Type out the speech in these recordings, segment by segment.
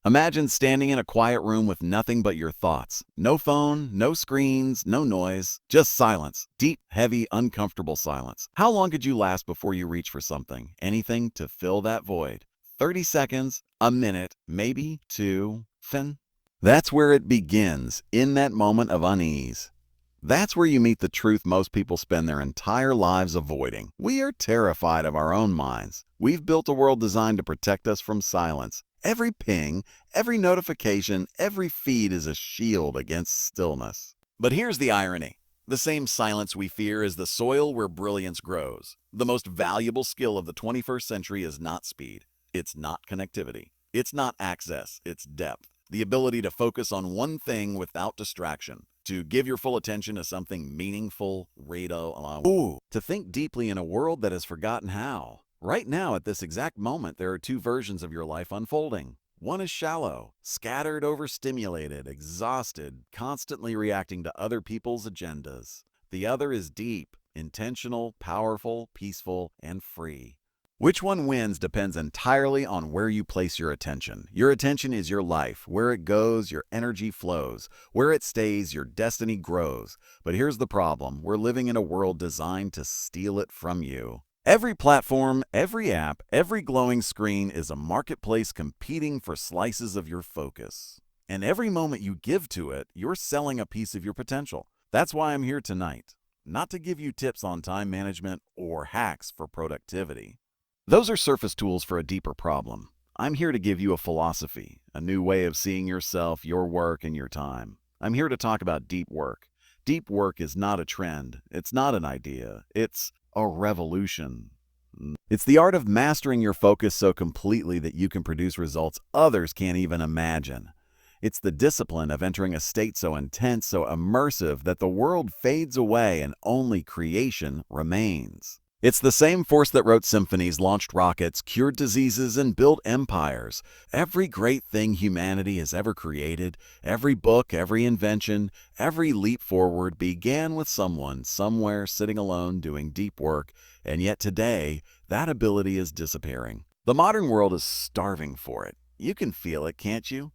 Imagine standing in a quiet room with nothing but your thoughts. No phone, no screens, no noise, just silence. Deep, heavy, uncomfortable silence. How long could you last before you reach for something? Anything to fill that void? 30 seconds, a minute, maybe two. Fin. That's where it begins, in that moment of unease. That's where you meet the truth most people spend their entire lives avoiding. We are terrified of our own minds. We've built a world designed to protect us from silence. Every ping, every notification, every feed is a shield against stillness. But here's the irony. The same silence we fear is the soil where brilliance grows. The most valuable skill of the 21st century is not speed. It's not connectivity. It's not access. It's depth. The ability to focus on one thing without distraction. To give your full attention to something meaningful, to think deeply in a world that has forgotten how. Right now, at this exact moment, there are two versions of your life unfolding. One is shallow, scattered, overstimulated, exhausted, constantly reacting to other people's agendas. The other is deep, intentional, powerful, peaceful, and free. Which one wins depends entirely on where you place your attention. Your attention is your life. Where it goes, your energy flows. Where it stays, your destiny grows. But here's the problem. We're living in a world designed to steal it from you. Every platform, every app, every glowing screen is a marketplace competing for slices of your focus. And every moment you give to it, you're selling a piece of your potential. That's why I'm here tonight. Not to give you tips on time management or hacks for productivity. Those are surface tools for a deeper problem. I'm here to give you a philosophy, a new way of seeing yourself, your work, and your time. I'm here to talk about deep work. Deep work is not a trend. It's not an idea. It's a revolution. It's the art of mastering your focus so completely that you can produce results others can't even imagine. It's the discipline of entering a state so intense, so immersive, that the world fades away and only creation remains. It's the same force that wrote symphonies, launched rockets, cured diseases, and built empires. Every great thing humanity has ever created, every book, every invention, every leap forward began with someone, somewhere, sitting alone, doing deep work, and yet today, that ability is disappearing. The modern world is starving for it. You can feel it, can't you?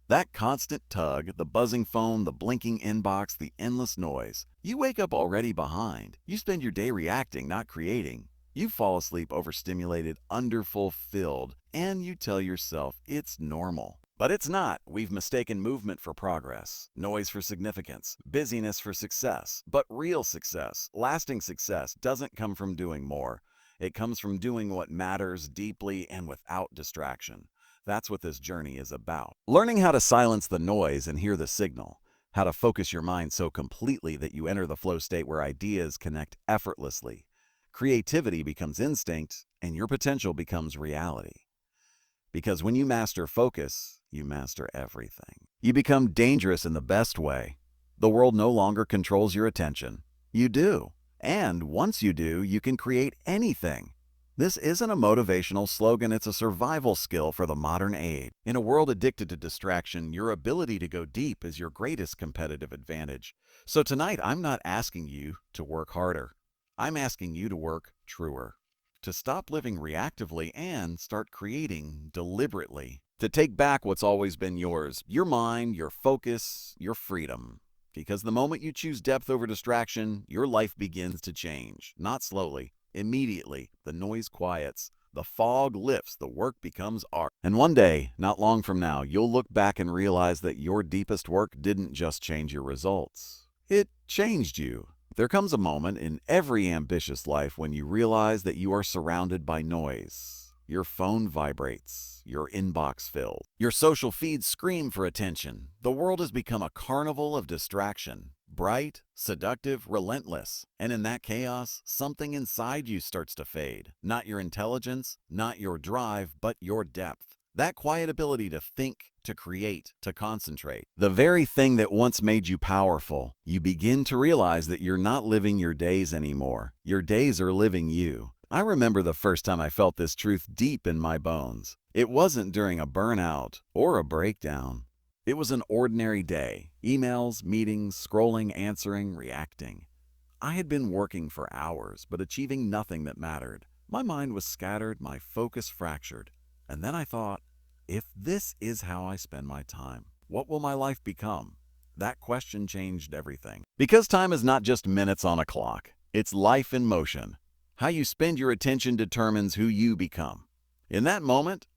That constant tug, the buzzing phone, the blinking inbox, the endless noise. You wake up already behind. You spend your day reacting, not creating. You fall asleep overstimulated, underfulfilled, and you tell yourself it's normal. But it's not. We've mistaken movement for progress, noise for significance, busyness for success. But real success, lasting success, doesn't come from doing more. It comes from doing what matters deeply and without distraction. That's what this journey is about. Learning how to silence the noise and hear the signal. How to focus your mind so completely that you enter the flow state where ideas connect effortlessly. Creativity becomes instinct, and your potential becomes reality. Because when you master focus, you master everything. You become dangerous in the best way. The world no longer controls your attention. You do. And once you do, you can create anything. This isn't a motivational slogan, it's a survival skill for the modern age. In a world addicted to distraction, your ability to go deep is your greatest competitive advantage. So tonight, I'm not asking you to work harder. I'm asking you to work truer. To stop living reactively and start creating deliberately. To take back what's always been yours, your mind, your focus, your freedom. Because the moment you choose depth over distraction, your life begins to change, not slowly. Immediately, the noise quiets, the fog lifts, the work becomes art. And one day, not long from now, you'll look back and realize that your deepest work didn't just change your results. It changed you. There comes a moment in every ambitious life when you realize that you are surrounded by noise. Your phone vibrates, your inbox fills, your social feeds scream for attention. The world has become a carnival of distraction. Bright, seductive, relentless. And in that chaos, something inside you starts to fade. Not your intelligence, not your drive, but your depth. That quiet ability to think, to create, to concentrate. The very thing that once made you powerful. You begin to realize that you're not living your days anymore. Your days are living you. I remember the first time I felt this truth deep in my bones. It wasn't during a burnout or a breakdown. It was an ordinary day. Emails, meetings, scrolling, answering, reacting. I had been working for hours, but achieving nothing that mattered. My mind was scattered, my focus fractured. And then I thought, If this is how I spend my time, what will my life become? That question changed everything. Because time is not just minutes on a clock, it's life in motion. How you spend your attention determines who you become. In that moment,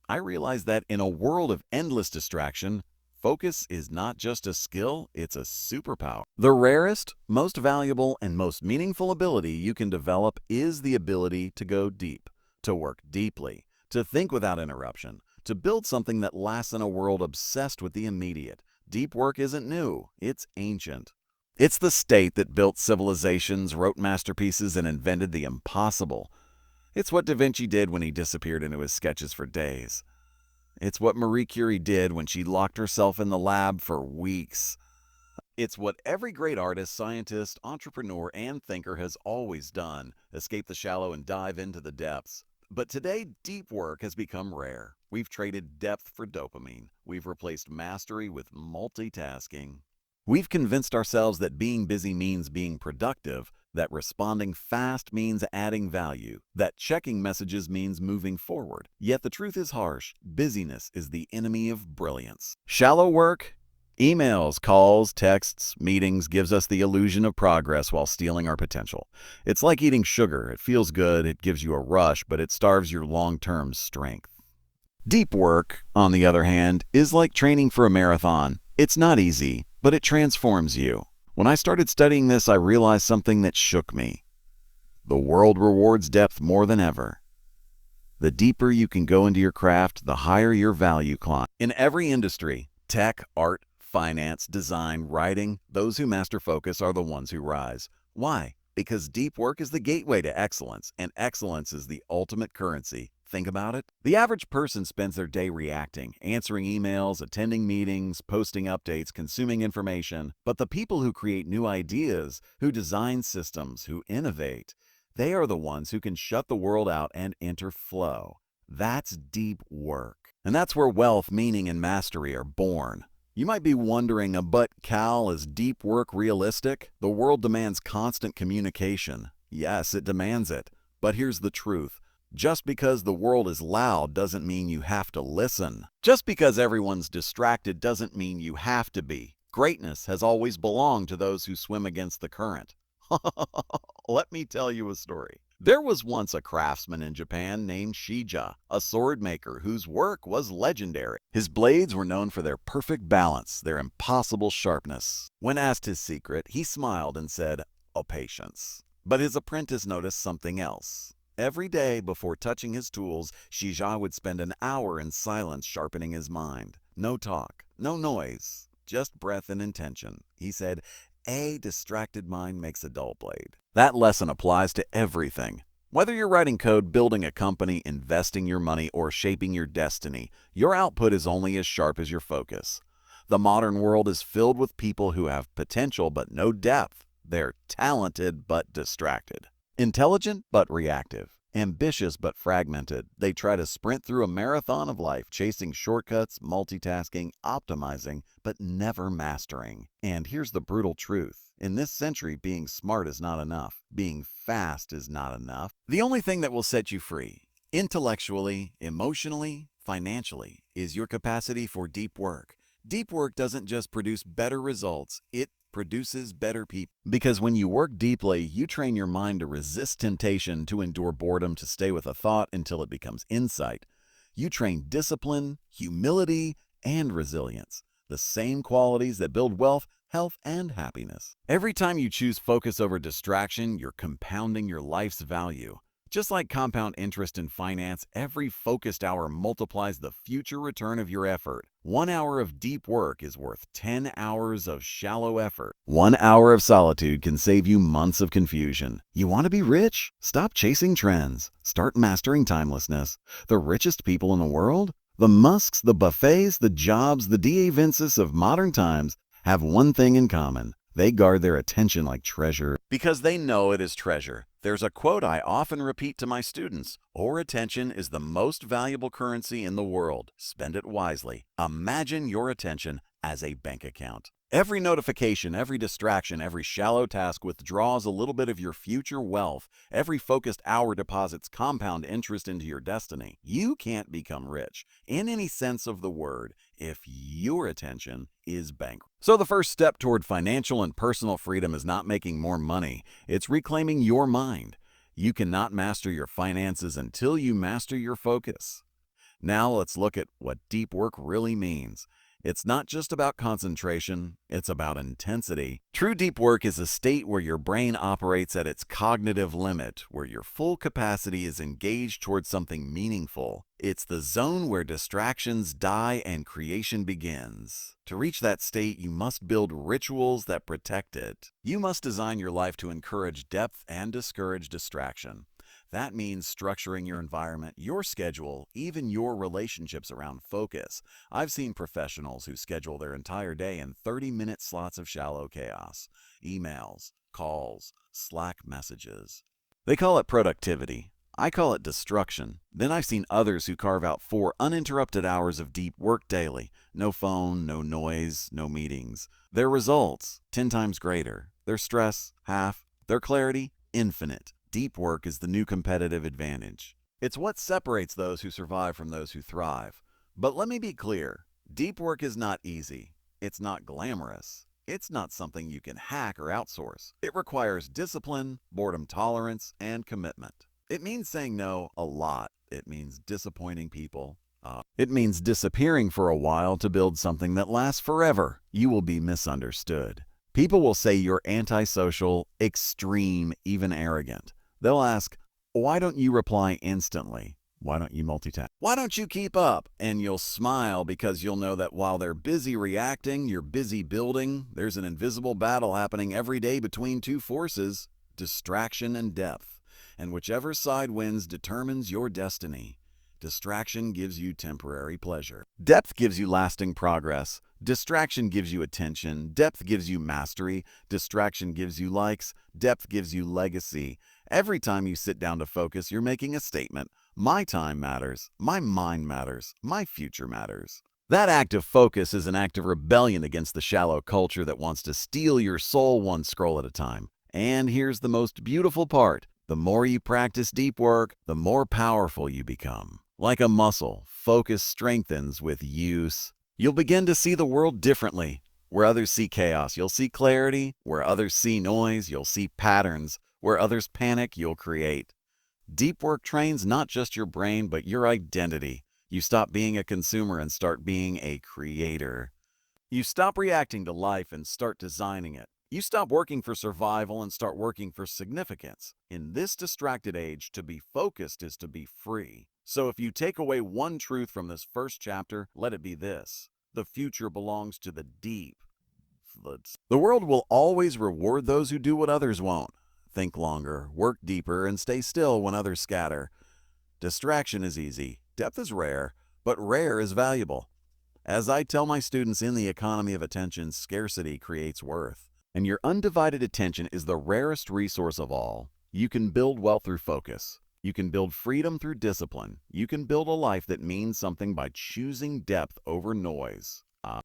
I realized that in a world of endless distraction, focus is not just a skill, it's a superpower. The rarest, most valuable, and most meaningful ability you can develop is the ability to go deep, to work deeply, to think without interruption, to build something that lasts in a world obsessed with the immediate. Deep work isn't new, it's ancient. It's the state that built civilizations, wrote masterpieces, and invented the impossible. It's what Da Vinci did when he disappeared into his sketches for days. It's what Marie Curie did when she locked herself in the lab for weeks. It's what every great artist, scientist, entrepreneur, and thinker has always done: escape the shallow and dive into the depths. But today, deep work has become rare. We've traded depth for dopamine. We've replaced mastery with multitasking. We've convinced ourselves that being busy means being productive, that responding fast means adding value, that checking messages means moving forward. Yet the truth is harsh. Busyness is the enemy of brilliance. Shallow work, emails, calls, texts, meetings, gives us the illusion of progress while stealing our potential. It's like eating sugar. It feels good, it gives you a rush, but it starves your long-term strength. Deep work, on the other hand, is like training for a marathon. It's not easy, but it transforms you. When I started studying this, I realized something that shook me. The world rewards depth more than ever. The deeper you can go into your craft, the higher your value climbs. In every industry, tech, art, finance, design, writing, those who master focus are the ones who rise. Why? Because deep work is the gateway to excellence, and excellence is the ultimate currency. Think about it. The average person spends their day reacting, answering emails, attending meetings, posting updates, consuming information. But the people who create new ideas, who design systems, who innovate, they are the ones who can shut the world out and enter flow. That's deep work. And that's where wealth, meaning, and mastery are born. You might be wondering, but Cal, is deep work realistic? The world demands constant communication. Yes, it demands it. But here's the truth. Just because the world is loud doesn't mean you have to listen. Just because everyone's distracted doesn't mean you have to be. Greatness has always belonged to those who swim against the current. Let me tell you a story. There was once a craftsman in Japan named Shija, a sword maker whose work was legendary. His blades were known for their perfect balance, their impossible sharpness. When asked his secret, he smiled and said, patience. But his apprentice noticed something else. Every day before touching his tools, Shija would spend an hour in silence sharpening his mind. No talk, no noise, just breath and intention. He said, "A distracted mind makes a dull blade." That lesson applies to everything. Whether you're writing code, building a company, investing your money, or shaping your destiny, your output is only as sharp as your focus. The modern world is filled with people who have potential but no depth. They're talented but distracted. Intelligent but reactive, ambitious but fragmented. They try to sprint through a marathon of life, chasing shortcuts, multitasking, optimizing, but never mastering. And here's the brutal truth. In this century, being smart is not enough. Being fast is not enough. The only thing that will set you free, intellectually, emotionally, financially, is your capacity for deep work. Deep work doesn't just produce better results, it produces better people. Because when you work deeply, you train your mind to resist temptation, to endure boredom, to stay with a thought until it becomes insight. You train discipline, humility, and resilience, the same qualities that build wealth, health, and happiness. Every time you choose focus over distraction, you're compounding your life's value. Just like compound interest in finance, every focused hour multiplies the future return of your effort. 1 hour of deep work is worth 10 hours of shallow effort. 1 hour of solitude can save you months of confusion. You want to be rich? Stop chasing trends. Start mastering timelessness. The richest people in the world? The Musks, the Buffets, the Jobs, the D.A. Vinces of modern times have one thing in common. They guard their attention like treasure because they know it is treasure. There's a quote I often repeat to my students: "Your attention is the most valuable currency in the world. Spend it wisely." Imagine your attention as a bank account. Every notification, every distraction, every shallow task withdraws a little bit of your future wealth. Every focused hour deposits compound interest into your destiny. You can't become rich, in any sense of the word, if your attention is bankrupt. So the first step toward financial and personal freedom is not making more money. It's reclaiming your mind. You cannot master your finances until you master your focus. Now let's look at what deep work really means. It's not just about concentration, it's about intensity. True deep work is a state where your brain operates at its cognitive limit, where your full capacity is engaged towards something meaningful. It's the zone where distractions die and creation begins. To reach that state, you must build rituals that protect it. You must design your life to encourage depth and discourage distraction. That means structuring your environment, your schedule, even your relationships around focus. I've seen professionals who schedule their entire day in 30-minute slots of shallow chaos. Emails, calls, Slack messages. They call it productivity. I call it destruction. Then I've seen others who carve out 4 uninterrupted hours of deep work daily. No phone, no noise, no meetings. Their results, 10 times greater. Their stress, half. Their clarity, infinite. Deep work is the new competitive advantage. It's what separates those who survive from those who thrive. But let me be clear, deep work is not easy. It's not glamorous. It's not something you can hack or outsource. It requires discipline, boredom tolerance, and commitment. It means saying no a lot. It means disappointing people. It means disappearing for a while to build something that lasts forever. You will be misunderstood. People will say you're antisocial, extreme, even arrogant. They'll ask, why don't you reply instantly? Why don't you multitask? Why don't you keep up? And you'll smile because you'll know that while they're busy reacting, you're busy building. There's an invisible battle happening every day between 2 forces, distraction and depth. And whichever side wins determines your destiny. Distraction gives you temporary pleasure. Depth gives you lasting progress. Distraction gives you attention. Depth gives you mastery. Distraction gives you likes. Depth gives you legacy. Every time you sit down to focus, you're making a statement. My time matters. My mind matters. My future matters. That act of focus is an act of rebellion against the shallow culture that wants to steal your soul one scroll at a time. And here's the most beautiful part. The more you practice deep work, the more powerful you become. Like a muscle, focus strengthens with use. You'll begin to see the world differently. Where others see chaos, you'll see clarity. Where others see noise, you'll see patterns. Where others panic, you'll create. Deep work trains not just your brain, but your identity. You stop being a consumer and start being a creator. You stop reacting to life and start designing it. You stop working for survival and start working for significance. In this distracted age, to be focused is to be free. So if you take away one truth from this first chapter, let it be this. The future belongs to the deep. The world will always reward those who do what others won't. Think longer, work deeper, and stay still when others scatter. Distraction is easy, depth is rare, but rare is valuable. As I tell my students in the economy of attention, scarcity creates worth. And your undivided attention is the rarest resource of all. You can build wealth through focus. You can build freedom through discipline. You can build a life that means something by choosing depth over noise.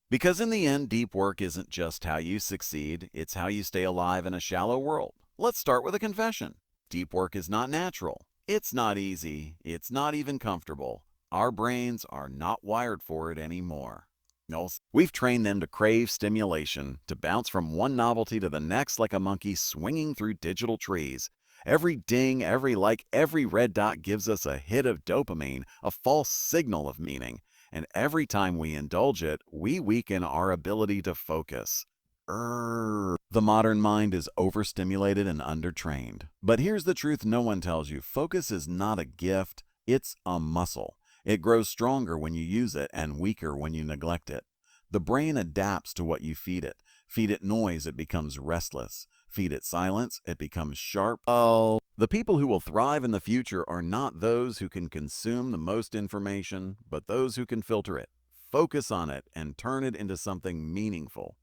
Because in the end, deep work isn't just how you succeed, it's how you stay alive in a shallow world. Let's start with a confession. Deep work is not natural. It's not easy. It's not even comfortable. Our brains are not wired for it anymore. No, we've trained them to crave stimulation, to bounce from one novelty to the next like a monkey swinging through digital trees. Every ding, every like, every red dot gives us a hit of dopamine, a false signal of meaning. And every time we indulge it, we weaken our ability to focus. The modern mind is overstimulated and undertrained. But here's the truth no one tells you. Focus is not a gift, it's a muscle. It grows stronger when you use it and weaker when you neglect it. The brain adapts to what you feed it. Feed it noise, it becomes restless. Feed it silence, it becomes sharp. The people who will thrive in the future are not those who can consume the most information, but those who can filter it, focus on it, and turn it into something meaningful.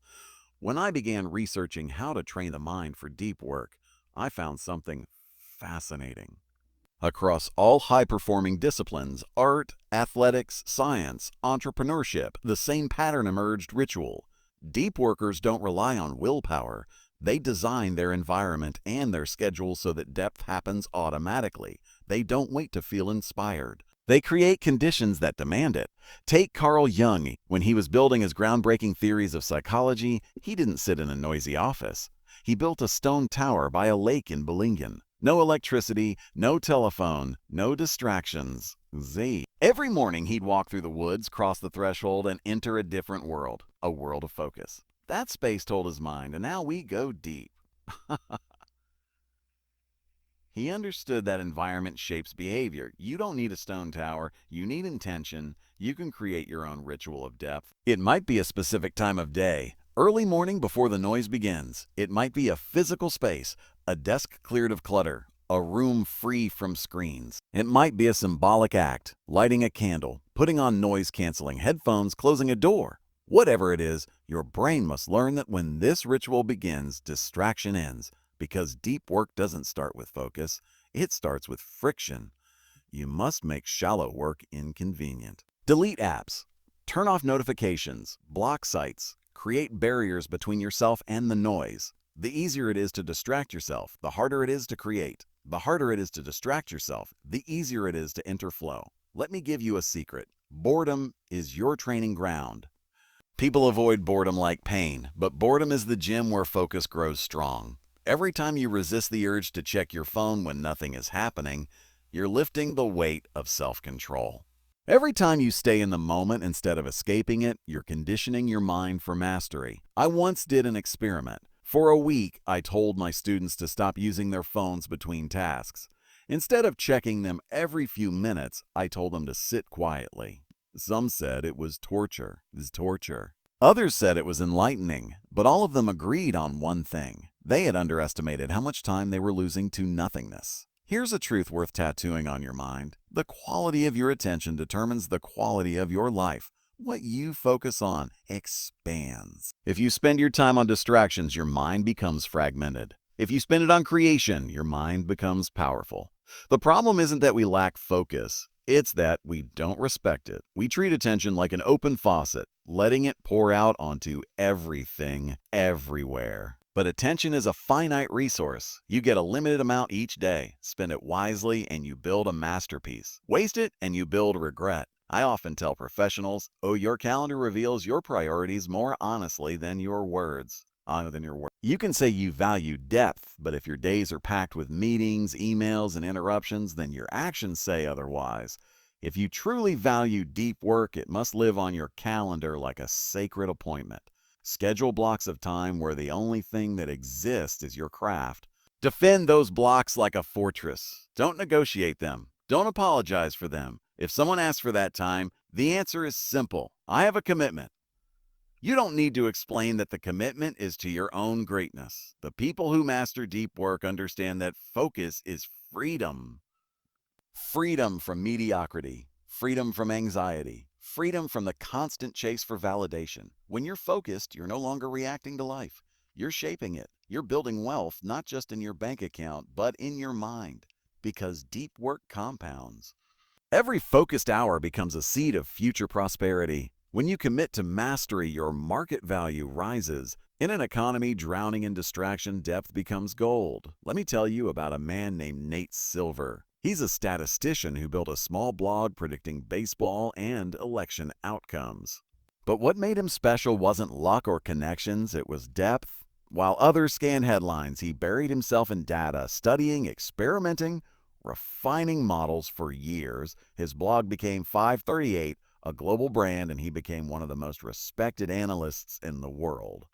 When I began researching how to train the mind for deep work, I found something fascinating. Across all high-performing disciplines, art, athletics, science, entrepreneurship, the same pattern emerged: ritual. Deep workers don't rely on willpower. They design their environment and their schedule so that depth happens automatically. They don't wait to feel inspired. They create conditions that demand it. Take Carl Jung. When he was building his groundbreaking theories of psychology, he didn't sit in a noisy office. He built a stone tower by a lake in Bellingen. No electricity, no telephone, no distractions. Every morning he'd walk through the woods, cross the threshold, and enter a different world, a world of focus. That space told his mind, and now we go deep. He understood that environment shapes behavior. You don't need a stone tower. You need intention. You can create your own ritual of depth. It might be a specific time of day, early morning before the noise begins. It might be a physical space, a desk cleared of clutter, a room free from screens. It might be a symbolic act, lighting a candle, putting on noise-canceling headphones, closing a door. Whatever it is, your brain must learn that when this ritual begins, distraction ends. Because deep work doesn't start with focus, it starts with friction. You must make shallow work inconvenient. Delete apps. Turn off notifications. Block sites. Create barriers between yourself and the noise. The easier it is to distract yourself, the harder it is to create. The harder it is to distract yourself, the easier it is to enter flow. Let me give you a secret. Boredom is your training ground. People avoid boredom like pain, but boredom is the gym where focus grows strong. Every time you resist the urge to check your phone when nothing is happening, you're lifting the weight of self-control. Every time you stay in the moment instead of escaping it, you're conditioning your mind for mastery. I once did an experiment. For a week, I told my students to stop using their phones between tasks. Instead of checking them every few minutes, I told them to sit quietly. Some said it was torture. Others said it was enlightening, but all of them agreed on one thing. They had underestimated how much time they were losing to nothingness. Here's a truth worth tattooing on your mind. The quality of your attention determines the quality of your life. What you focus on expands. If you spend your time on distractions, your mind becomes fragmented. If you spend it on creation, your mind becomes powerful. The problem isn't that we lack focus. It's that we don't respect it. We treat attention like an open faucet, letting it pour out onto everything, everywhere. But attention is a finite resource. You get a limited amount each day. Spend it wisely and you build a masterpiece. Waste it and you build regret. I often tell professionals, your calendar reveals your priorities more honestly than your words. You can say you value depth, but if your days are packed with meetings, emails, and interruptions, then your actions say otherwise. If you truly value deep work, it must live on your calendar like a sacred appointment. Schedule blocks of time where the only thing that exists is your craft. Defend those blocks like a fortress. Don't negotiate them. Don't apologize for them. If someone asks for that time, the answer is simple. I have a commitment. You don't need to explain that the commitment is to your own greatness. The people who master deep work understand that focus is freedom. Freedom from mediocrity, freedom from anxiety, freedom from the constant chase for validation. When you're focused, you're no longer reacting to life. You're shaping it. You're building wealth, not just in your bank account, but in your mind. Because deep work compounds. Every focused hour becomes a seed of future prosperity. When you commit to mastery, your market value rises. In an economy drowning in distraction, depth becomes gold. Let me tell you about a man named Nate Silver. He's a statistician who built a small blog predicting baseball and election outcomes. But what made him special wasn't luck or connections, it was depth. While others scanned headlines, he buried himself in data, studying, experimenting, refining models for years. His blog became 538, a global brand, and he became one of the most respected analysts in the world.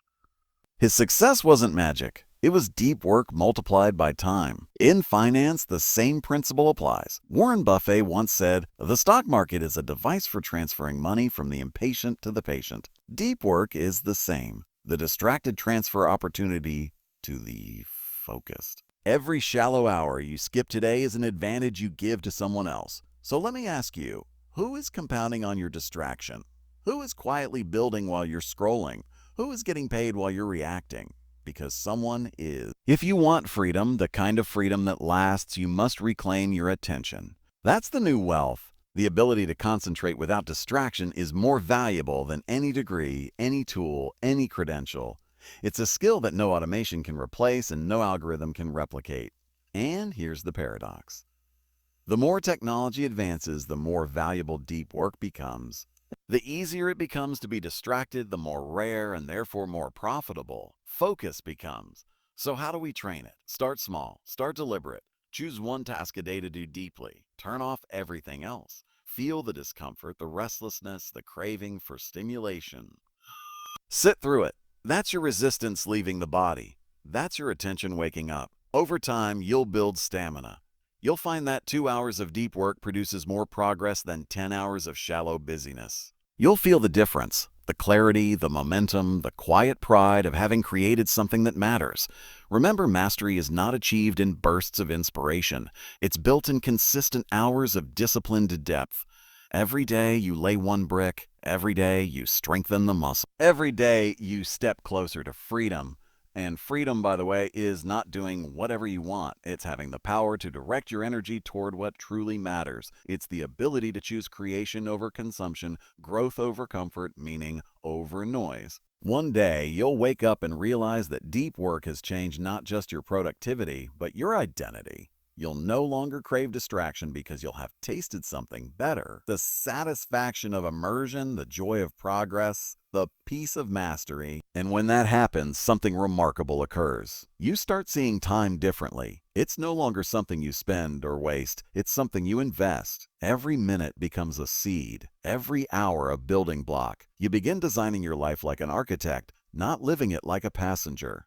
His success wasn't magic. It was deep work multiplied by time. In finance, the same principle applies. Warren Buffett once said, "The stock market is a device for transferring money from the impatient to the patient." Deep work is the same. The distracted transfer opportunity to the focused. Every shallow hour you skip today is an advantage you give to someone else. So let me ask you, who is compounding on your distraction? Who is quietly building while you're scrolling? Who is getting paid while you're reacting? Because someone is. If you want freedom, the kind of freedom that lasts, you must reclaim your attention. That's the new wealth. The ability to concentrate without distraction is more valuable than any degree, any tool, any credential. It's a skill that no automation can replace and no algorithm can replicate. And here's the paradox. The more technology advances, the more valuable deep work becomes. The easier it becomes to be distracted, the more rare and therefore more profitable focus becomes. So how do we train it? Start small, start deliberate. Choose one task a day to do deeply. Turn off everything else. Feel the discomfort, the restlessness, the craving for stimulation. Sit through it. That's your resistance leaving the body. That's your attention waking up. Over time, you'll build stamina. You'll find that 2 hours of deep work produces more progress than 10 hours of shallow busyness. You'll feel the difference, the clarity, the momentum, the quiet pride of having created something that matters. Remember, mastery is not achieved in bursts of inspiration. It's built in consistent hours of disciplined depth. Every day you lay one brick. Every day you strengthen the muscle. Every day you step closer to freedom. And freedom, by the way, is not doing whatever you want. It's having the power to direct your energy toward what truly matters. It's the ability to choose creation over consumption, growth over comfort, meaning over noise. One day, you'll wake up and realize that deep work has changed not just your productivity, but your identity. You'll no longer crave distraction because you'll have tasted something better. The satisfaction of immersion, the joy of progress, the peace of mastery. And when that happens, something remarkable occurs. You start seeing time differently. It's no longer something you spend or waste. It's something you invest. Every minute becomes a seed. Every hour a building block. You begin designing your life like an architect, not living it like a passenger.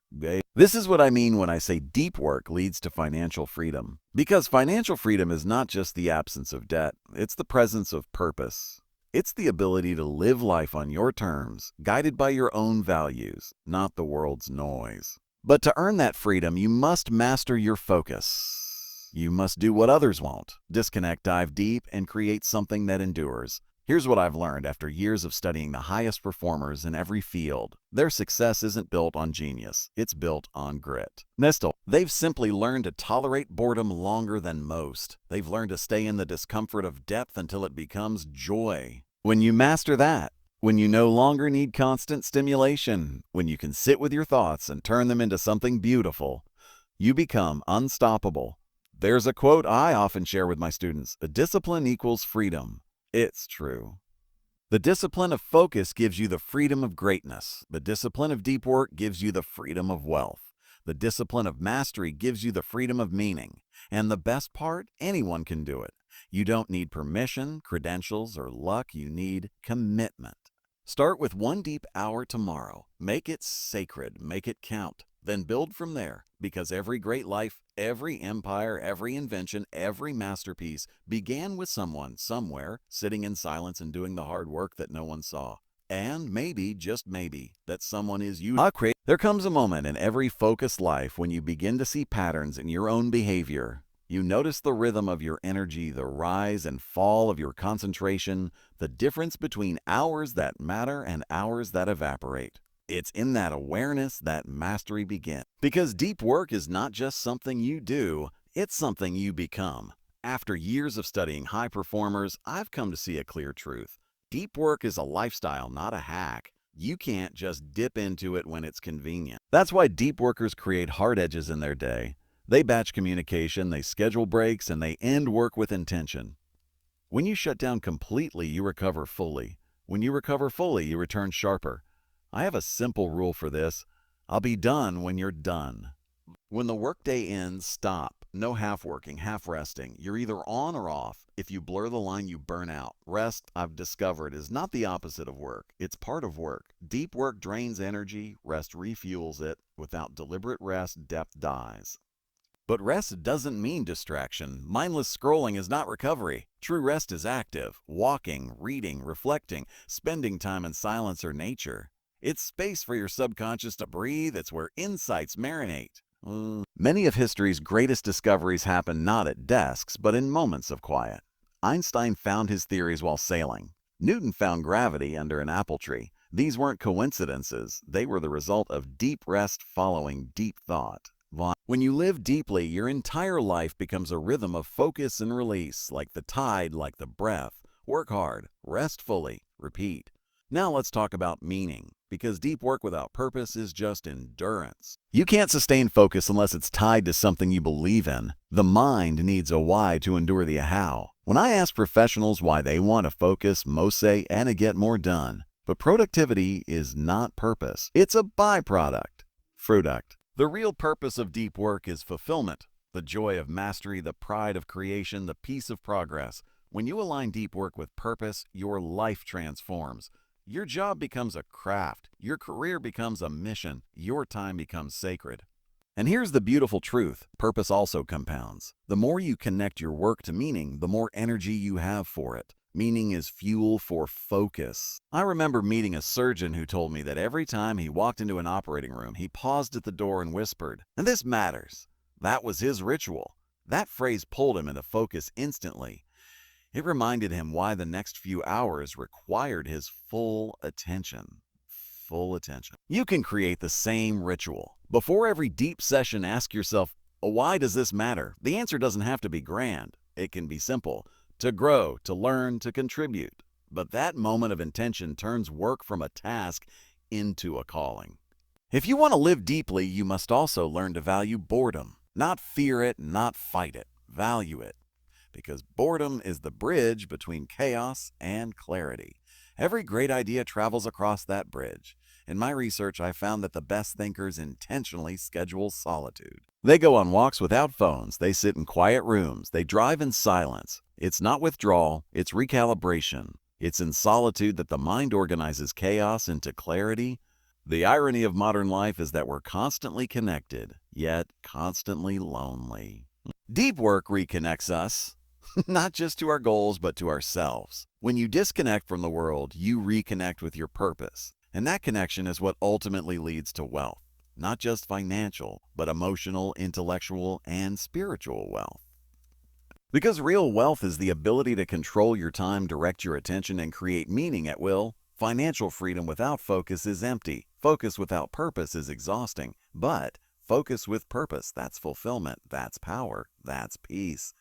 This is what I mean when I say deep work leads to financial freedom. Because financial freedom is not just the absence of debt, it's the presence of purpose. It's the ability to live life on your terms, guided by your own values, not the world's noise. But to earn that freedom, you must master your focus. You must do what others won't. Disconnect, dive deep, and create something that endures. Here's what I've learned after years of studying the highest performers in every field. Their success isn't built on genius, it's built on grit. They've simply learned to tolerate boredom longer than most. They've learned to stay in the discomfort of depth until it becomes joy. When you master that, when you no longer need constant stimulation, when you can sit with your thoughts and turn them into something beautiful, you become unstoppable. There's a quote I often share with my students: discipline equals freedom. It's true. The discipline of focus gives you the freedom of greatness. The discipline of deep work gives you the freedom of wealth. The discipline of mastery gives you the freedom of meaning. And the best part, anyone can do it. You don't need permission, credentials, or luck. You need commitment. Start with one deep hour tomorrow. Make it sacred. Make it count. Then build from there, because every great life, every empire, every invention, every masterpiece began with someone, somewhere, sitting in silence and doing the hard work that no one saw. And maybe, just maybe, that someone is you. There comes a moment in every focused life when you begin to see patterns in your own behavior. You notice the rhythm of your energy, the rise and fall of your concentration, the difference between hours that matter and hours that evaporate. It's in that awareness that mastery begins. Because deep work is not just something you do, it's something you become. After years of studying high performers, I've come to see a clear truth. Deep work is a lifestyle, not a hack. You can't just dip into it when it's convenient. That's why deep workers create hard edges in their day. They batch communication, they schedule breaks, and they end work with intention. When you shut down completely, you recover fully. When you recover fully, you return sharper. I have a simple rule for this. I'll be done when you're done. When the workday ends, stop. No half working, half resting. You're either on or off. If you blur the line, you burn out. Rest, I've discovered, is not the opposite of work. It's part of work. Deep work drains energy. Rest refuels it. Without deliberate rest, depth dies. But rest doesn't mean distraction. Mindless scrolling is not recovery. True rest is active. Walking, reading, reflecting, spending time in silence or nature. It's space for your subconscious to breathe. It's where insights marinate. Many of history's greatest discoveries happen not at desks, but in moments of quiet. Einstein found his theories while sailing. Newton found gravity under an apple tree. These weren't coincidences. They were the result of deep rest following deep thought. When you live deeply, your entire life becomes a rhythm of focus and release, like the tide, like the breath. Work hard, rest fully, repeat. Now let's talk about meaning, because deep work without purpose is just endurance. You can't sustain focus unless it's tied to something you believe in. The mind needs a why to endure the how. When I ask professionals why they want to focus, most say, and to get more done. But productivity is not purpose. It's a byproduct. Fruduct. The real purpose of deep work is fulfillment, the joy of mastery, the pride of creation, the peace of progress. When you align deep work with purpose, your life transforms. Your job becomes a craft. Your career becomes a mission. Your time becomes sacred. And here's the beautiful truth. Purpose also compounds. The more you connect your work to meaning, the more energy you have for it. Meaning is fuel for focus. I remember meeting a surgeon who told me that every time he walked into an operating room, he paused at the door and whispered, "And this matters." That was his ritual. That phrase pulled him into focus instantly. It reminded him why the next few hours required his full attention. Full attention. You can create the same ritual. Before every deep session, ask yourself, why does this matter? The answer doesn't have to be grand. It can be simple. To grow, to learn, to contribute. But that moment of intention turns work from a task into a calling. If you want to live deeply, you must also learn to value boredom. Not fear it, not fight it. Value it. Because boredom is the bridge between chaos and clarity. Every great idea travels across that bridge. In my research, I found that the best thinkers intentionally schedule solitude. They go on walks without phones. They sit in quiet rooms. They drive in silence. It's not withdrawal, it's recalibration. It's in solitude that the mind organizes chaos into clarity. The irony of modern life is that we're constantly connected, yet constantly lonely. Deep work reconnects us, not just to our goals, but to ourselves. When you disconnect from the world, you reconnect with your purpose. And that connection is what ultimately leads to wealth. Not just financial, but emotional, intellectual, and spiritual wealth. Because real wealth is the ability to control your time, direct your attention, and create meaning at will. Financial freedom without focus is empty. Focus without purpose is exhausting. But focus with purpose, that's fulfillment, that's power, that's peace.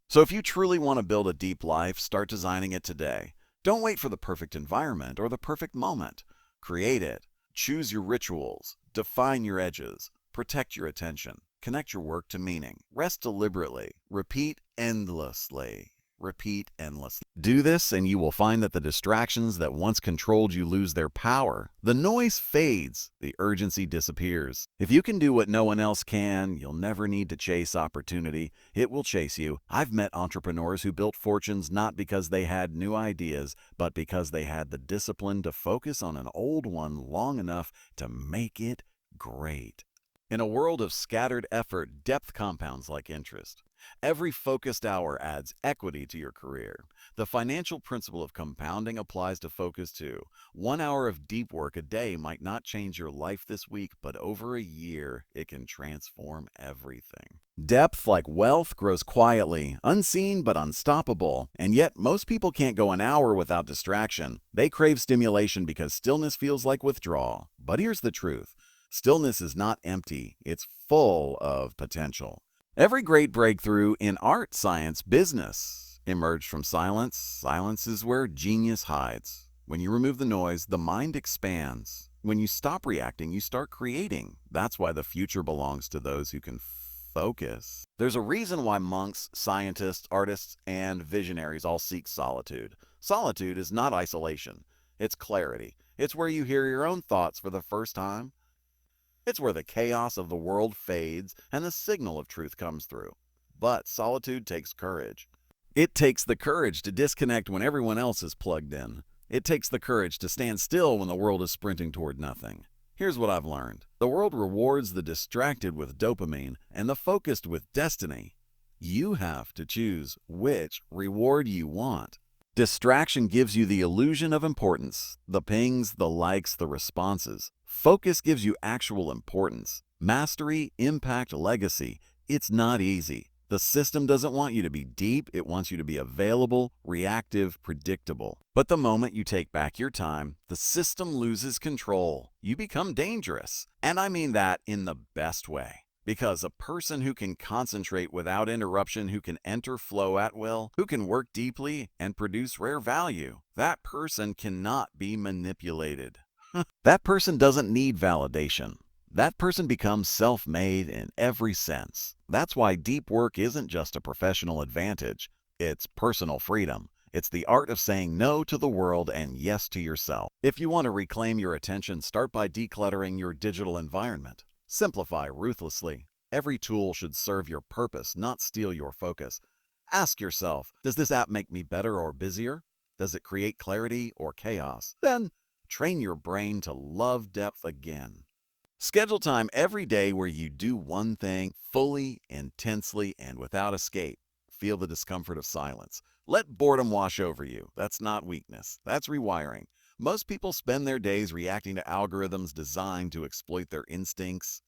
So if you truly want to build a deep life, start designing it today. Don't wait for the perfect environment or the perfect moment. Create it. Choose your rituals. Define your edges. Protect your attention. Connect your work to meaning. Rest deliberately. Repeat endlessly. Repeat endlessly. Do this and you will find that the distractions that once controlled you lose their power. The noise fades. The urgency disappears. If you can do what no one else can, you'll never need to chase opportunity. It will chase you. I've met entrepreneurs who built fortunes not because they had new ideas, but because they had the discipline to focus on an old one long enough to make it great. In a world of scattered effort, depth compounds like interest. Every focused hour adds equity to your career. The financial principle of compounding applies to focus too. 1 hour of deep work a day might not change your life this week, but over a year, it can transform everything. Depth, like wealth, grows quietly, unseen but unstoppable. And yet, most people can't go an hour without distraction. They crave stimulation because stillness feels like withdrawal. But here's the truth. Stillness is not empty. It's full of potential. Every great breakthrough in art, science, business emerged from silence. Silence is where genius hides. When you remove the noise, the mind expands. When you stop reacting, you start creating. That's why the future belongs to those who can focus. There's a reason why monks, scientists, artists, and visionaries all seek solitude. Solitude is not isolation. It's clarity. It's where you hear your own thoughts for the first time. It's where the chaos of the world fades and the signal of truth comes through. But solitude takes courage. It takes the courage to disconnect when everyone else is plugged in. It takes the courage to stand still when the world is sprinting toward nothing. Here's what I've learned. The world rewards the distracted with dopamine and the focused with destiny. You have to choose which reward you want. Distraction gives you the illusion of importance, the pings, the likes, the responses. Focus gives you actual importance. Mastery, impact, legacy. It's not easy. The system doesn't want you to be deep. It wants you to be available, reactive, predictable. But the moment you take back your time, the system loses control. You become dangerous. And I mean that in the best way. Because a person who can concentrate without interruption, who can enter flow at will, who can work deeply and produce rare value, that person cannot be manipulated. That person doesn't need validation. That person becomes self-made in every sense. That's why deep work isn't just a professional advantage, it's personal freedom. It's the art of saying no to the world and yes to yourself. If you want to reclaim your attention, start by decluttering your digital environment. Simplify ruthlessly. Every tool should serve your purpose, not steal your focus. Ask yourself, does this app make me better or busier? Does it create clarity or chaos? Then train your brain to love depth again. Schedule time every day where you do one thing fully, intensely, and without escape. Feel the discomfort of silence. Let boredom wash over you. That's not weakness. That's rewiring. Most people spend their days reacting to algorithms designed to exploit their instincts.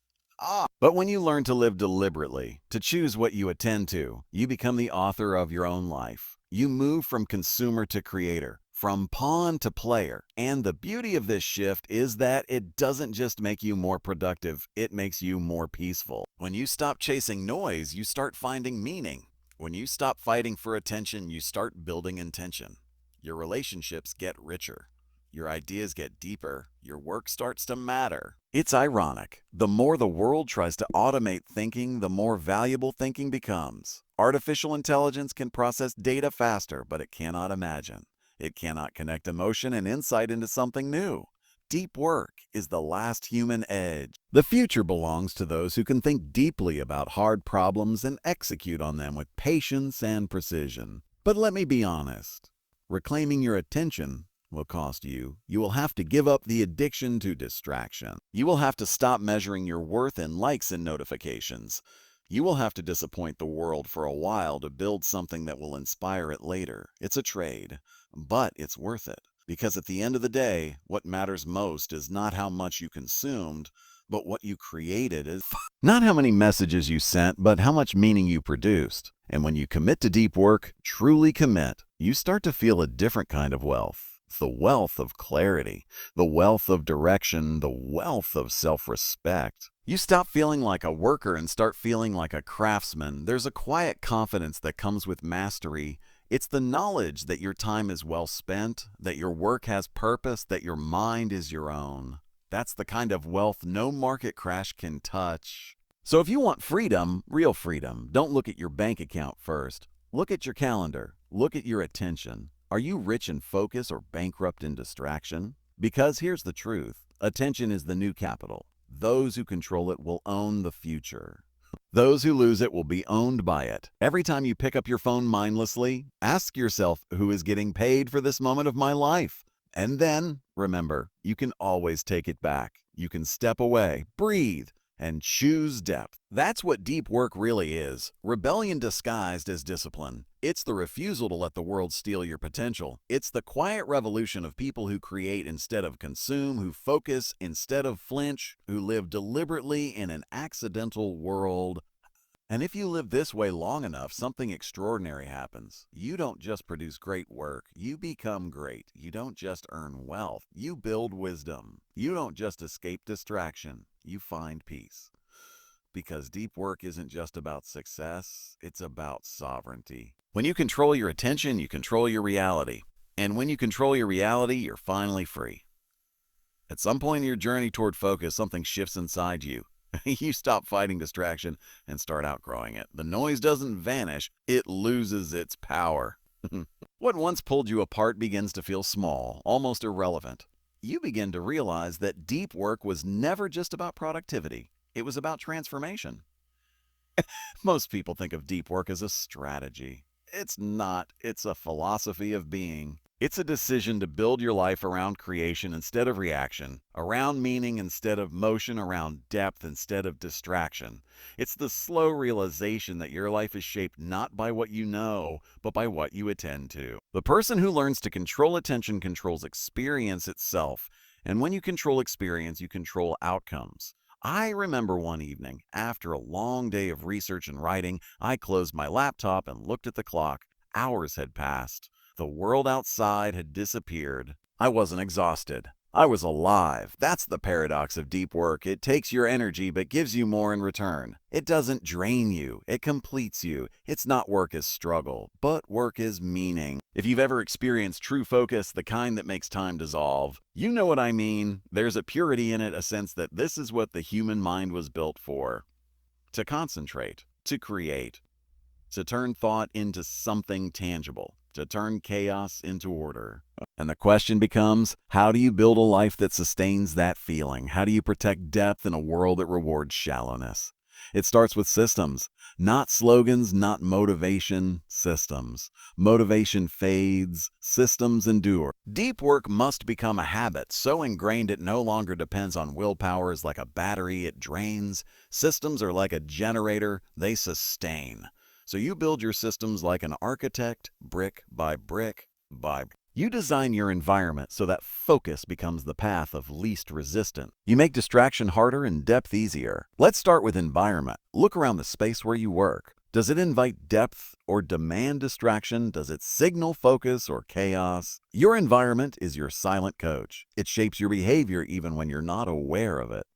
But when you learn to live deliberately, to choose what you attend to, you become the author of your own life. You move from consumer to creator, from pawn to player. And the beauty of this shift is that it doesn't just make you more productive, it makes you more peaceful. When you stop chasing noise, you start finding meaning. When you stop fighting for attention, you start building intention. Your relationships get richer. Your ideas get deeper. Your work starts to matter. It's ironic. The more the world tries to automate thinking, the more valuable thinking becomes. Artificial intelligence can process data faster, but it cannot imagine. It cannot connect emotion and insight into something new. Deep work is the last human edge. The future belongs to those who can think deeply about hard problems and execute on them with patience and precision. But let me be honest. Reclaiming your attention will cost you. You will have to give up the addiction to distraction. You will have to stop measuring your worth in likes and notifications. You will have to disappoint the world for a while to build something that will inspire it later. It's a trade, but it's worth it. Because at the end of the day, what matters most is not how much you consumed, but what you created is not how many messages you sent, but how much meaning you produced. And when you commit to deep work, truly commit, you start to feel a different kind of wealth. The wealth of clarity, the wealth of direction, the wealth of self-respect. You stop feeling like a worker and start feeling like a craftsman. There's a quiet confidence that comes with mastery. It's the knowledge that your time is well spent, that your work has purpose, that your mind is your own. That's the kind of wealth no market crash can touch. So if you want freedom, real freedom, don't look at your bank account first. Look at your calendar. Look at your attention. Are you rich in focus or bankrupt in distraction? Because here's the truth. Attention is the new capital. Those who control it will own the future. Those who lose it will be owned by it. Every time you pick up your phone mindlessly, ask yourself, who is getting paid for this moment of my life? And then, remember, you can always take it back. You can step away, breathe, and choose depth. That's what deep work really is. Rebellion disguised as discipline. It's the refusal to let the world steal your potential. It's the quiet revolution of people who create instead of consume, who focus instead of flinch, who live deliberately in an accidental world. And if you live this way long enough, something extraordinary happens. You don't just produce great work, you become great. You don't just earn wealth, you build wisdom. You don't just escape distraction, you find peace. Because deep work isn't just about success, it's about sovereignty. When you control your attention, you control your reality. And when you control your reality, you're finally free. At some point in your journey toward focus, something shifts inside you. You stop fighting distraction and start outgrowing it. The noise doesn't vanish, it loses its power. What once pulled you apart begins to feel small, almost irrelevant. You begin to realize that deep work was never just about productivity. It was about transformation. Most people think of deep work as a strategy. It's not. It's a philosophy of being. It's a decision to build your life around creation instead of reaction, around meaning instead of motion, around depth instead of distraction. It's the slow realization that your life is shaped not by what you know, but by what you attend to. The person who learns to control attention controls experience itself. And when you control experience, you control outcomes. I remember one evening, after a long day of research and writing, I closed my laptop and looked at the clock. Hours had passed. The world outside had disappeared. I wasn't exhausted. I was alive. That's the paradox of deep work. It takes your energy but gives you more in return. It doesn't drain you, it completes you. It's not work as struggle, but work as meaning. If you've ever experienced true focus, the kind that makes time dissolve, you know what I mean. There's a purity in it, a sense that this is what the human mind was built for. To concentrate, to create, to turn thought into something tangible, to turn chaos into order. And the question becomes, how do you build a life that sustains that feeling? How do you protect depth in a world that rewards shallowness? It starts with systems, not slogans, not motivation, systems. Motivation fades, systems endure. Deep work must become a habit, so ingrained it no longer depends on willpower. As like a battery, it drains. Systems are like a generator, they sustain. So you build your systems like an architect, brick by brick by brick. You design your environment so that focus becomes the path of least resistance. You make distraction harder and depth easier. Let's start with environment. Look around the space where you work. Does it invite depth or demand distraction? Does it signal focus or chaos? Your environment is your silent coach. It shapes your behavior even when you're not aware of it.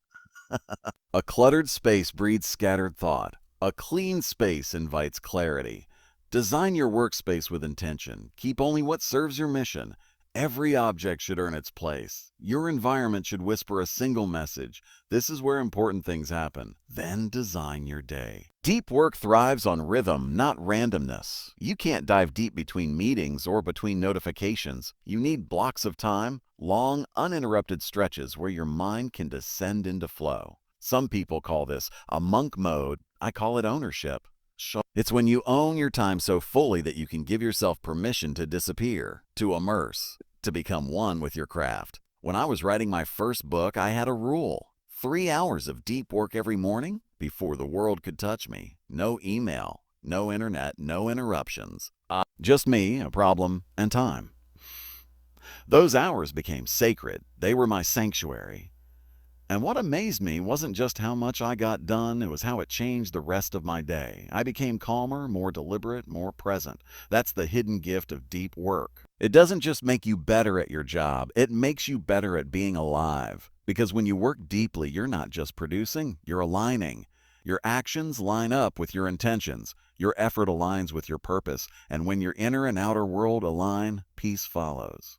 A cluttered space breeds scattered thought. A clean space invites clarity. Design your workspace with intention. Keep only what serves your mission. Every object should earn its place. Your environment should whisper a single message. This is where important things happen. Then design your day. Deep work thrives on rhythm, not randomness. You can't dive deep between meetings or between notifications. You need blocks of time, long, uninterrupted stretches where your mind can descend into flow. Some people call this a monk mode. I call it ownership. It's when you own your time so fully that you can give yourself permission to disappear, to immerse, to become one with your craft. When I was writing my first book, I had a rule. 3 hours of deep work every morning before the world could touch me. No email, no internet, no interruptions. Just me, a problem, and time. Those hours became sacred. They were my sanctuary. And what amazed me wasn't just how much I got done, it was how it changed the rest of my day. I became calmer, more deliberate, more present. That's the hidden gift of deep work. It doesn't just make you better at your job, it makes you better at being alive. Because when you work deeply, you're not just producing, you're aligning. Your actions line up with your intentions. Your effort aligns with your purpose. And when your inner and outer world align, peace follows.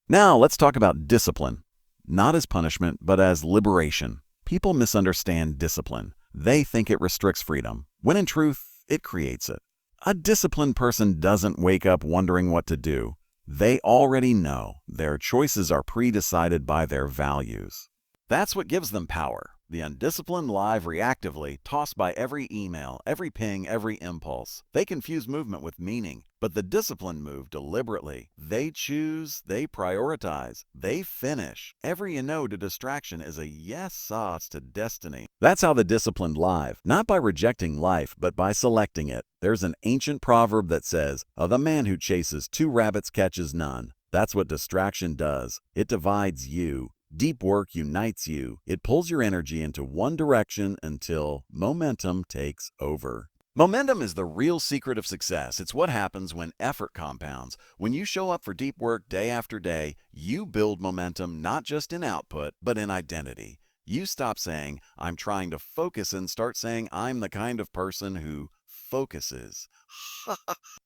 Now let's talk about discipline. Not as punishment, but as liberation. People misunderstand discipline. They think it restricts freedom, when in truth, it creates it. A disciplined person doesn't wake up wondering what to do. They already know. Their choices are pre-decided by their values. That's what gives them power. The undisciplined live reactively, tossed by every email, every ping, every impulse. They confuse movement with meaning, but the disciplined move deliberately. They choose, they prioritize, they finish. Every no to distraction is a yes sauce to destiny. That's how the disciplined live, not by rejecting life, but by selecting it. There's an ancient proverb that says, "The man who chases 2 rabbits catches none." That's what distraction does. It divides you. Deep work unites you. It pulls your energy into one direction until momentum takes over. Momentum is the real secret of success. It's what happens when effort compounds. When you show up for deep work day after day, you build momentum not just in output, but in identity. You stop saying, "I'm trying to focus," and start saying, "I'm the kind of person who focuses."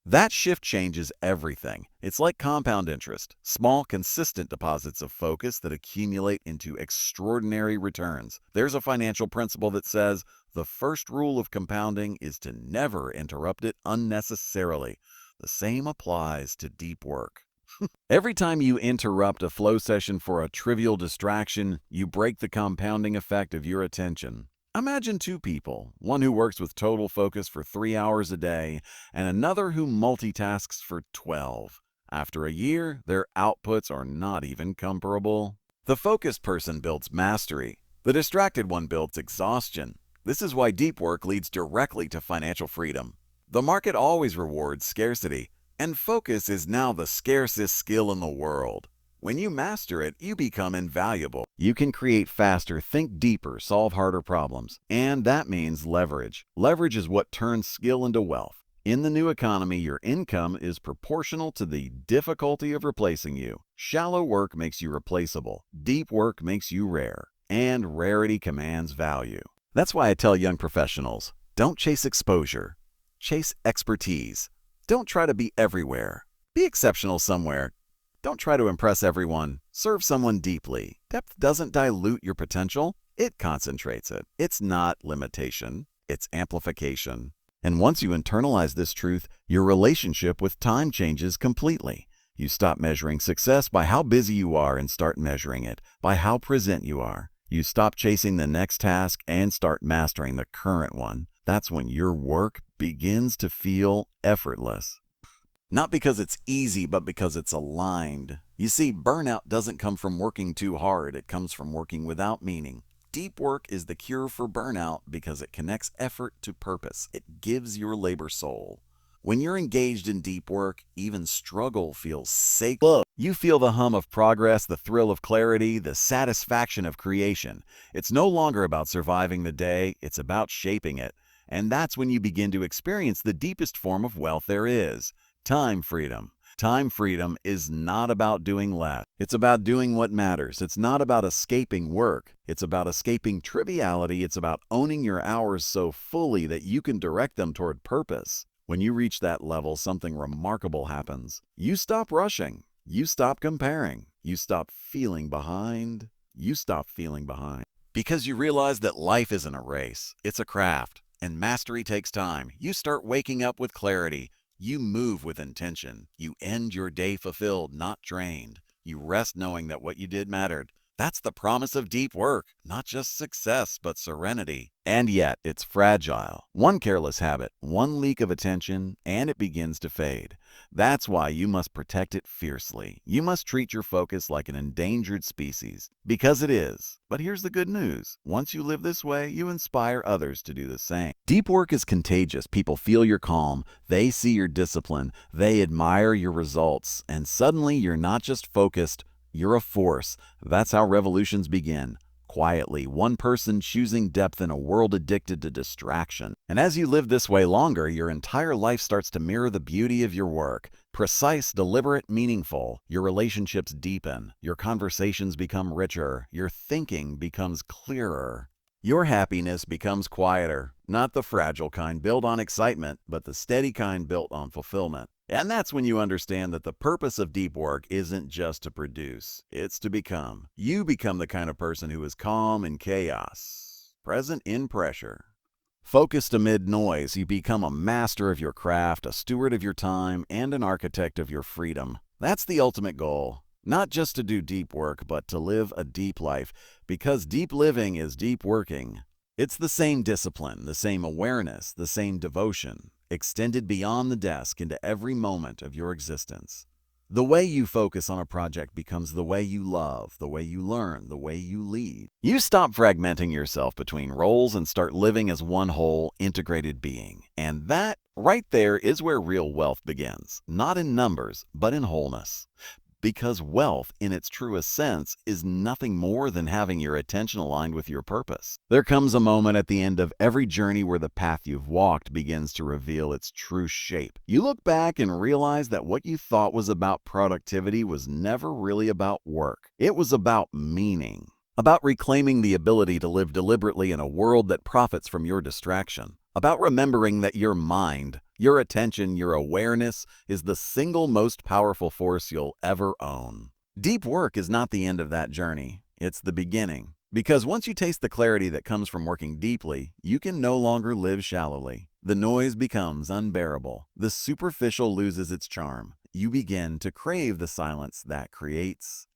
That shift changes everything. It's like compound interest, small, consistent deposits of focus that accumulate into extraordinary returns. There's a financial principle that says the first rule of compounding is to never interrupt it unnecessarily. The same applies to deep work. Every time you interrupt a flow session for a trivial distraction, you break the compounding effect of your attention. Imagine 2 people, one who works with total focus for 3 hours a day and another who multitasks for 12. After a year, their outputs are not even comparable. The focused person builds mastery. The distracted one builds exhaustion. This is why deep work leads directly to financial freedom. The market always rewards scarcity, and focus is now the scarcest skill in the world. When you master it, you become invaluable. You can create faster, think deeper, solve harder problems. And that means leverage. Leverage is what turns skill into wealth. In the new economy, your income is proportional to the difficulty of replacing you. Shallow work makes you replaceable. Deep work makes you rare. And rarity commands value. That's why I tell young professionals, don't chase exposure. Chase expertise. Don't try to be everywhere. Be exceptional somewhere. Don't try to impress everyone. Serve someone deeply. Depth doesn't dilute your potential. It concentrates it. It's not limitation. It's amplification. And once you internalize this truth, your relationship with time changes completely. You stop measuring success by how busy you are and start measuring it by how present you are. You stop chasing the next task and start mastering the current one. That's when your work begins to feel effortless. Not because it's easy, but because it's aligned. You see, burnout doesn't come from working too hard. It comes from working without meaning. Deep work is the cure for burnout because it connects effort to purpose. It gives your labor soul. When you're engaged in deep work, even struggle feels sacred. You feel the hum of progress, the thrill of clarity, the satisfaction of creation. It's no longer about surviving the day, it's about shaping it. And that's when you begin to experience the deepest form of wealth there is. Time freedom. Time freedom is not about doing less. It's about doing what matters. It's not about escaping work. It's about escaping triviality. It's about owning your hours so fully that you can direct them toward purpose. When you reach that level, something remarkable happens. You stop rushing. You stop comparing. You stop feeling behind. You stop feeling behind. Because you realize that life isn't a race. It's a craft. And mastery takes time. You start waking up with clarity. You move with intention. You end your day fulfilled, not drained. You rest knowing that what you did mattered. That's the promise of deep work, not just success, but serenity. And yet, it's fragile. One careless habit, one leak of attention, and it begins to fade. That's why you must protect it fiercely. You must treat your focus like an endangered species, because it is. But here's the good news. Once you live this way, you inspire others to do the same. Deep work is contagious. People feel your calm. They see your discipline. They admire your results. And suddenly, you're not just focused, you're a force. That's how revolutions begin. Quietly, one person choosing depth in a world addicted to distraction. And as you live this way longer, your entire life starts to mirror the beauty of your work. Precise, deliberate, meaningful. Your relationships deepen. Your conversations become richer. Your thinking becomes clearer. Your happiness becomes quieter. Not the fragile kind built on excitement, but the steady kind built on fulfillment. And that's when you understand that the purpose of deep work isn't just to produce, it's to become. You become the kind of person who is calm in chaos, present in pressure. Focused amid noise, you become a master of your craft, a steward of your time, and an architect of your freedom. That's the ultimate goal. Not just to do deep work, but to live a deep life, because deep living is deep working. It's the same discipline, the same awareness, the same devotion, extended beyond the desk into every moment of your existence. The way you focus on a project becomes the way you love, the way you learn, the way you lead. You stop fragmenting yourself between roles and start living as one whole, integrated being. And that, right there, is where real wealth begins. Not in numbers, but in wholeness. Because wealth, in its truest sense, is nothing more than having your attention aligned with your purpose. There comes a moment at the end of every journey where the path you've walked begins to reveal its true shape. You look back and realize that what you thought was about productivity was never really about work. It was about meaning, about reclaiming the ability to live deliberately in a world that profits from your distraction, about remembering that your mind, your attention, your awareness is the single most powerful force you'll ever own. Deep work is not the end of that journey. It's the beginning. Because once you taste the clarity that comes from working deeply, you can no longer live shallowly. The noise becomes unbearable. The superficial loses its charm. You begin to crave the silence that creates.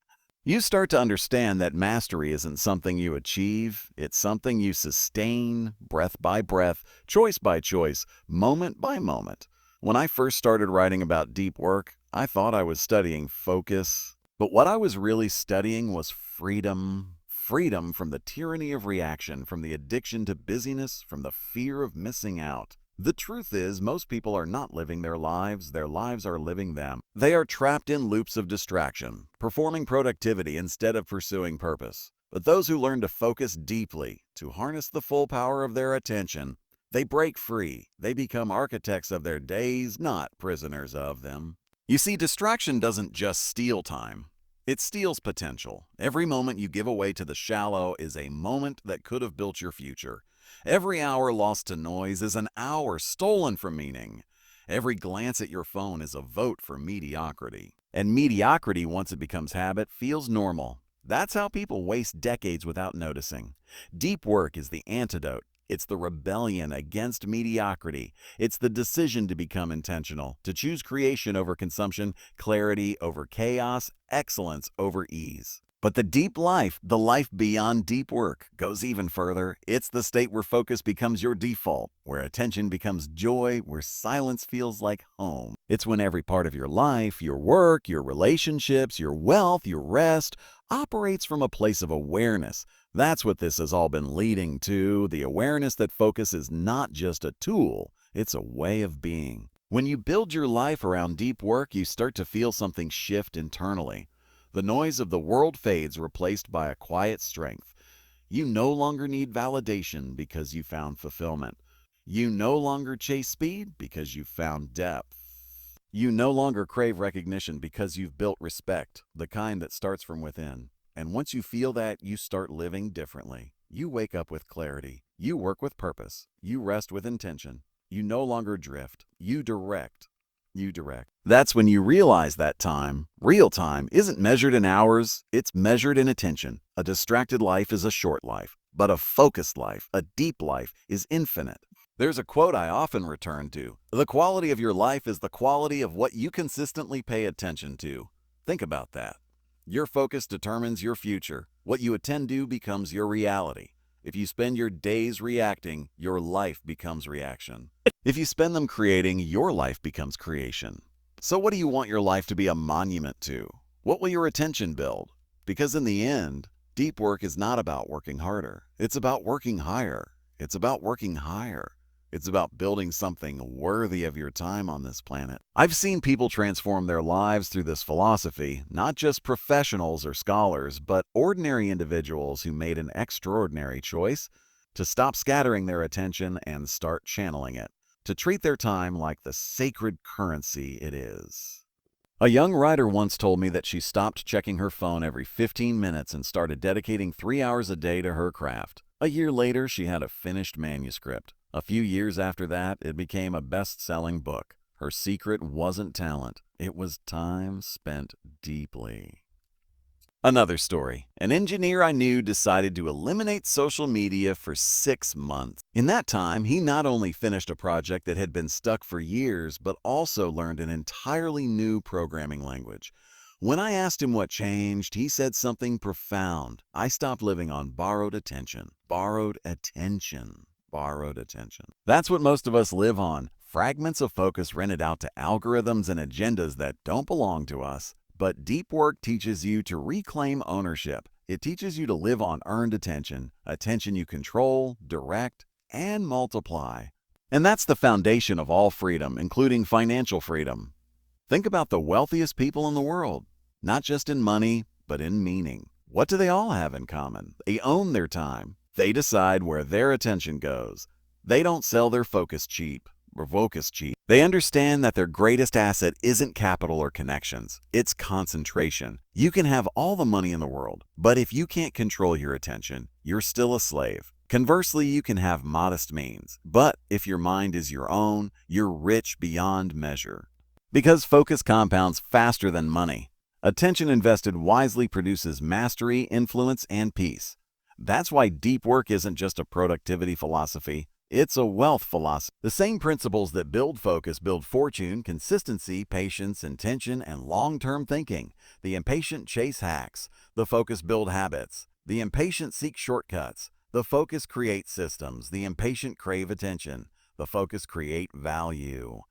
You start to understand that mastery isn't something you achieve, it's something you sustain, breath by breath, choice by choice, moment by moment. When I first started writing about deep work, I thought I was studying focus, but what I was really studying was freedom. Freedom from the tyranny of reaction, from the addiction to busyness, from the fear of missing out. The truth is, most people are not living their lives are living them. They are trapped in loops of distraction, performing productivity instead of pursuing purpose. But those who learn to focus deeply, to harness the full power of their attention, They break free. They become architects of their days, not prisoners of them. You see, distraction doesn't just steal time. It steals potential. Every moment you give away to the shallow is a moment that could have built your future. Every hour lost to noise is an hour stolen from meaning. Every glance at your phone is a vote for mediocrity. And mediocrity, once it becomes habit, feels normal. That's how people waste decades without noticing. Deep work is the antidote. It's the rebellion against mediocrity. It's the decision to become intentional, to choose creation over consumption, clarity over chaos, excellence over ease. But the deep life, the life beyond deep work, goes even further. It's the state where focus becomes your default, where attention becomes joy, where silence feels like home. It's when every part of your life, your work, your relationships, your wealth, your rest, operates from a place of awareness. That's what this has all been leading to, the awareness that focus is not just a tool, it's a way of being. When you build your life around deep work, you start to feel something shift internally. The noise of the world fades, replaced by a quiet strength. You no longer need validation because you found fulfillment. You no longer chase speed because you found depth. You no longer crave recognition because you've built respect, the kind that starts from within. And once you feel that, you start living differently. You wake up with clarity. You work with purpose. You rest with intention. You no longer drift. You direct. That's when you realize that time, real time, isn't measured in hours, it's measured in attention. A distracted life is a short life, but a focused life, a deep life, is infinite. There's a quote I often return to: "The quality of your life is the quality of what you consistently pay attention to." Think about that. Your focus determines your future. What you attend to becomes your reality. If you spend your days reacting, your life becomes reaction. If you spend them creating, your life becomes creation. So what do you want your life to be a monument to? What will your attention build? Because in the end, deep work is not about working harder. It's about working higher. It's about working higher. It's about building something worthy of your time on this planet. I've seen people transform their lives through this philosophy, not just professionals or scholars, but ordinary individuals who made an extraordinary choice to stop scattering their attention and start channeling it, to treat their time like the sacred currency it is. A young writer once told me that she stopped checking her phone every 15 minutes and started dedicating 3 hours a day to her craft. A year later, she had a finished manuscript. A few years after that, it became a best-selling book. Her secret wasn't talent. It was time spent deeply. Another story. An engineer I knew decided to eliminate social media for 6 months. In that time, he not only finished a project that had been stuck for years, but also learned an entirely new programming language. When I asked him what changed, he said something profound. "I stopped living on borrowed attention." Borrowed attention. Borrowed attention. That's what most of us live on. Fragments of focus rented out to algorithms and agendas that don't belong to us. But deep work teaches you to reclaim ownership. It teaches you to live on earned attention, attention you control, direct, and multiply. And that's the foundation of all freedom, including financial freedom. Think about the wealthiest people in the world, not just in money, but in meaning. What do they all have in common? They own their time. They decide where their attention goes. They don't sell their focus cheap. They understand that their greatest asset isn't capital or connections. It's concentration. You can have all the money in the world, but if you can't control your attention, you're still a slave. Conversely, you can have modest means, but if your mind is your own, you're rich beyond measure. Because focus compounds faster than money. Attention invested wisely produces mastery, influence, and peace. That's why deep work isn't just a productivity philosophy. It's a wealth philosophy. The same principles that build focus build fortune, consistency, patience, intention, and long-term thinking. The impatient chase hacks. The focus build habits. The impatient seek shortcuts. The focus create systems. The impatient crave attention. The focus create value.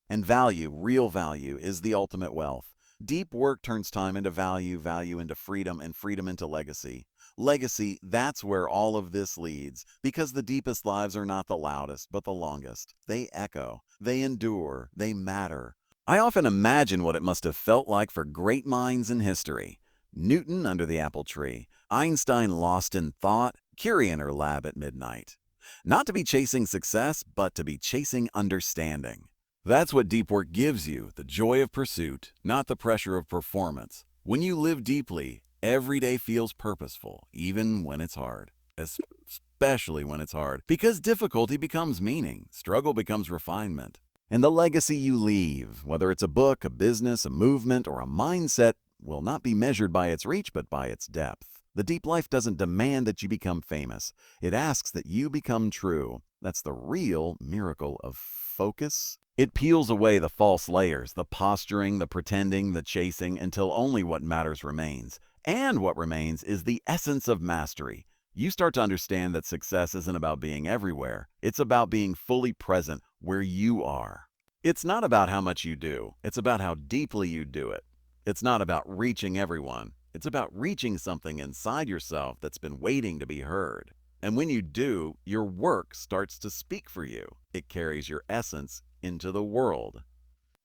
And value, real value, is the ultimate wealth. Deep work turns time into value, value into freedom, and freedom into legacy. Legacy, that's where all of this leads, because the deepest lives are not the loudest, but the longest. They echo, they endure, they matter. I often imagine what it must have felt like for great minds in history. Newton under the apple tree, Einstein lost in thought, Curie in her lab at midnight. Not to be chasing success, but to be chasing understanding. That's what deep work gives you, the joy of pursuit, not the pressure of performance. When you live deeply, every day feels purposeful, even when it's hard. Especially when it's hard, because difficulty becomes meaning, struggle becomes refinement. And the legacy you leave, whether it's a book, a business, a movement, or a mindset, will not be measured by its reach but by its depth. The deep life doesn't demand that you become famous. It asks that you become true. That's the real miracle of focus. It peels away the false layers, the posturing, the pretending, the chasing, until only what matters remains. And what remains is the essence of mastery. You start to understand that success isn't about being everywhere. It's about being fully present where you are. It's not about how much you do. It's about how deeply you do it. It's not about reaching everyone. It's about reaching something inside yourself that's been waiting to be heard. And when you do, your work starts to speak for you. It carries your essence into the world.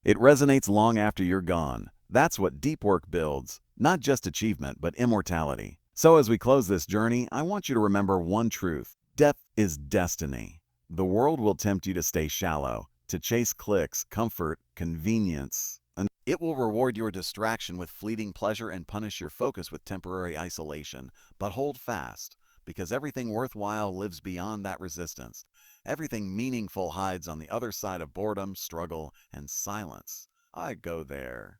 It resonates long after you're gone. That's what deep work builds, not just achievement, but immortality. So as we close this journey, I want you to remember one truth. Depth is destiny. The world will tempt you to stay shallow, to chase clicks, comfort, convenience. And it will reward your distraction with fleeting pleasure and punish your focus with temporary isolation. But hold fast, because everything worthwhile lives beyond that resistance. Everything meaningful hides on the other side of boredom, struggle, and silence. I go there.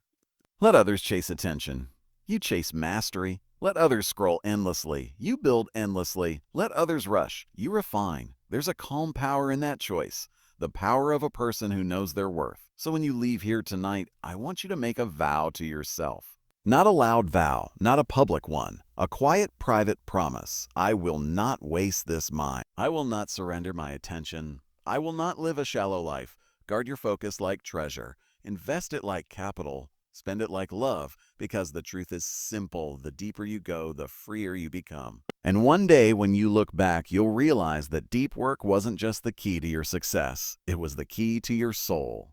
Let others chase attention. You chase mastery. Let others scroll endlessly. You build endlessly. Let others rush. You refine. There's a calm power in that choice. The power of a person who knows their worth. So when you leave here tonight, I want you to make a vow to yourself. Not a loud vow, not a public one. A quiet, private promise. I will not waste this mind. I will not surrender my attention. I will not live a shallow life. Guard your focus like treasure. Invest it like capital. Spend it like love, because the truth is simple. The deeper you go, the freer you become. And one day when you look back, you'll realize that deep work wasn't just the key to your success. It was the key to your soul.